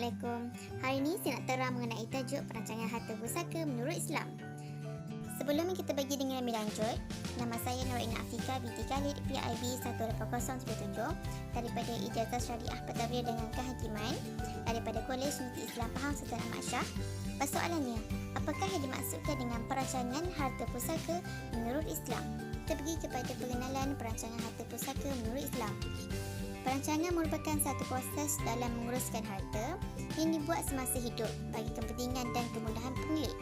Assalamualaikum. Hari ini saya nak terang mengenai tajuk perancangan harta pusaka menurut Islam. Sebelum kita bagi dengan lebih lanjut, nama saya Nuraina Afika binti Khalid PIB 18077 daripada Ijazah Syariah Pentadbiran dengan Kehakiman daripada Kolej Unity Islam Pahang Sultan Ahmad Shah. Persoalannya, apakah yang dimaksudkan dengan perancangan harta pusaka menurut Islam? Kita pergi kepada pengenalan perancangan harta pusaka menurut Islam. Perancangan merupakan satu proses dalam menguruskan harta yang dibuat semasa hidup bagi kepentingan dan kemudahan pemilik.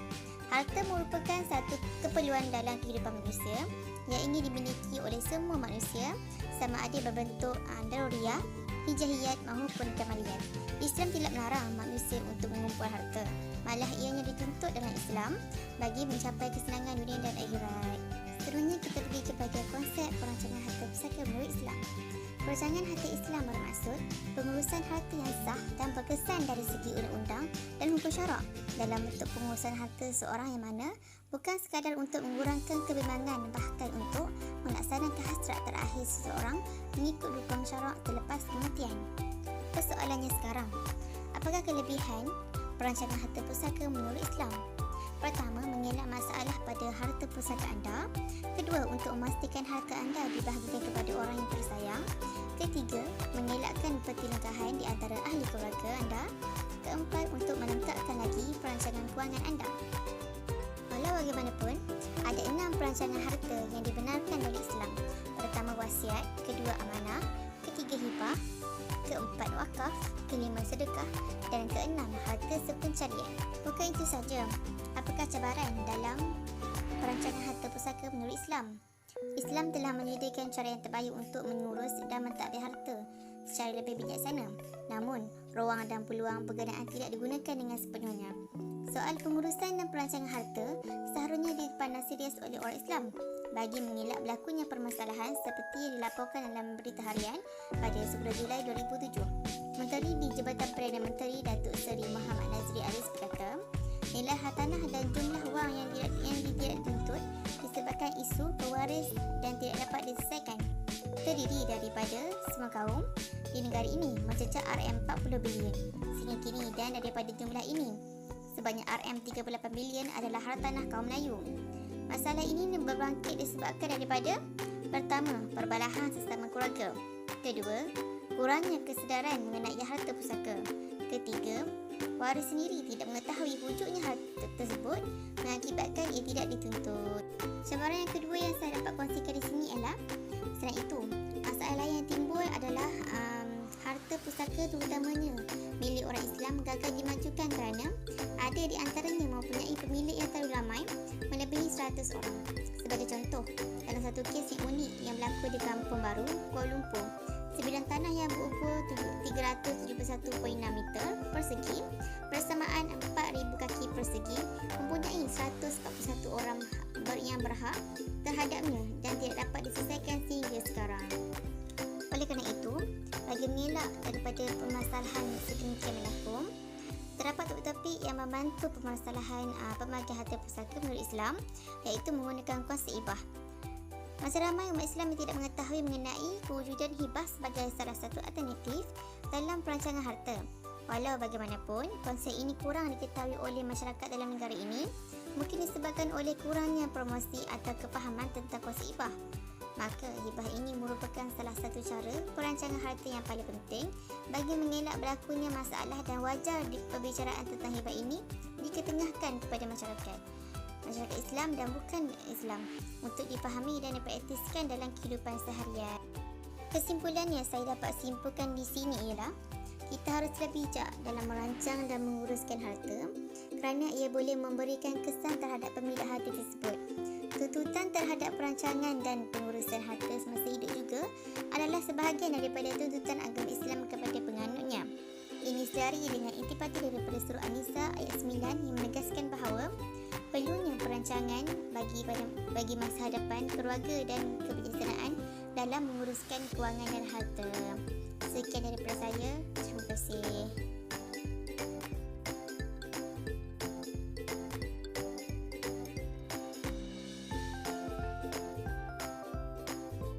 Harta merupakan satu keperluan dalam kehidupan manusia yang ingin dimiliki oleh semua manusia sama ada berbentuk daruriyah, hijahiyat maupun kamaliat. Islam tidak melarang manusia untuk mengumpul harta. Malah ianya dituntut dalam Islam bagi mencapai kesenangan dunia dan akhirat. Seterusnya kita pergi kepada konsep perancangan harta pusaka menurut Islam. Perancangan harta Islam bermaksud pengurusan harta yang sah dan berkesan dari segi undang-undang dan hukum syarak dalam bentuk pengurusan harta seorang yang mana bukan sekadar untuk mengurangkan kebimbangan, bahkan untuk melaksanakan hasrat terakhir seseorang mengikut hukum syarak terlepas kematian. Persoalannya sekarang, apakah kelebihan perancangan harta pusaka menurut Islam? Pertama, mengelak masalah pada harta pusaka anda. Kedua, untuk memastikan harta anda dibahagikan kepada orang yang tersayang. Ketiga, mengelakkan pertelingkahan di antara ahli keluarga anda. Keempat, untuk meningkatkan lagi perancangan kewangan anda. Walau bagaimanapun, ada 6 perancangan harta yang dibenarkan oleh Islam. Pertama, wasiat. Kedua, amanah. Ketiga, hibah. Keempat, wakaf. Kelima, sedekah. Dan keenam, harta sepencarian. Bukan itu saja. Apakah cabaran dalam perancangan harta pusaka menurut Islam? Islam telah menyediakan cara yang terbaik untuk mengurus dan mentadbir harta secara lebih bijaksana. Namun, ruang dan peluang berkenaan tidak digunakan dengan sepenuhnya. Soal pengurusan dan perancangan harta seharusnya dipandang serius oleh orang Islam bagi mengelak berlakunya permasalahan seperti yang dilaporkan dalam berita harian pada 10 Julai 2007. Menteri di Jabatan Perdana Menteri Datuk Seri Muhammad Nazri Aris berkata, nilai hartanah dan jumlah wang yang tidak dituntut disebabkan isu pewaris dan tidak dapat diselesaikan terdiri daripada semua kaum di negara ini mencecah RM40 bilion sehingga kini, dan daripada jumlah ini sebanyak RM38 bilion adalah hartanah kaum Melayu. Masalah ini berbangkit disebabkan daripada pertama, perbalahan sesama keluarga. Kedua, kurangnya kesedaran mengenai harta pusaka. Ketiga, waris sendiri tidak mengetahui wujudnya harta tersebut mengakibatkan ia tidak dituntut. Cabaran yang kedua yang saya dapat kongsikan di sini ialah selain itu, masalah lain yang timbul adalah harta pusaka terutamanya milik orang Islam gagal dimajukan kerana ada di antaranya mempunyai pemilik yang terlalu ramai melebihi 100 orang. Sebagai contoh, dalam satu kes yang unik yang berlaku di Kampung Baru, Kuala Lumpur, sebidang tanah yang berukur 371.6 meter persegi bersamaan 4,000 kaki persegi mempunyai 141 orang yang berhak terhadapnya dan tidak dapat diselesaikan sehingga sekarang. Oleh kerana itu, bagi mengelak daripada permasalahan sedemikian berlaku, terdapat topik yang membantu permasalahan pembagian harta pusaka menurut Islam, iaitu menggunakan konsep hibah. Masih ramai umat Islam yang tidak mengetahui mengenai kewujudan hibah sebagai salah satu alternatif dalam perancangan harta. Walau bagaimanapun, konsep ini kurang diketahui oleh masyarakat dalam negara ini, mungkin disebabkan oleh kurangnya promosi atau kefahaman tentang konsep hibah. Maka, hibah ini merupakan salah satu cara perancangan harta yang paling penting bagi mengelak berlakunya masalah, dan wajar perbicaraan tentang hibah ini diketengahkan kepada masyarakat Islam dan bukan Islam untuk dipahami dan dipraktiskan dalam kehidupan seharian. Kesimpulan yang saya dapat simpulkan di sini ialah kita harus lebih bijak dalam merancang dan menguruskan harta kerana ia boleh memberikan kesan terhadap pemilik harta tersebut. Tuntutan terhadap perancangan dan pengurusan harta semasa hidup juga adalah sebahagian daripada tuntutan agama Islam kepada penganutnya. Ini seari dengan intipati daripada surah An-Nisa ayat 9 yang menegaskan bahawa perlunya perancangan bagi masa hadapan keluarga dan kebijaksanaan dalam menguruskan kewangan dan harta. Sekian daripada saya. Terima kasih.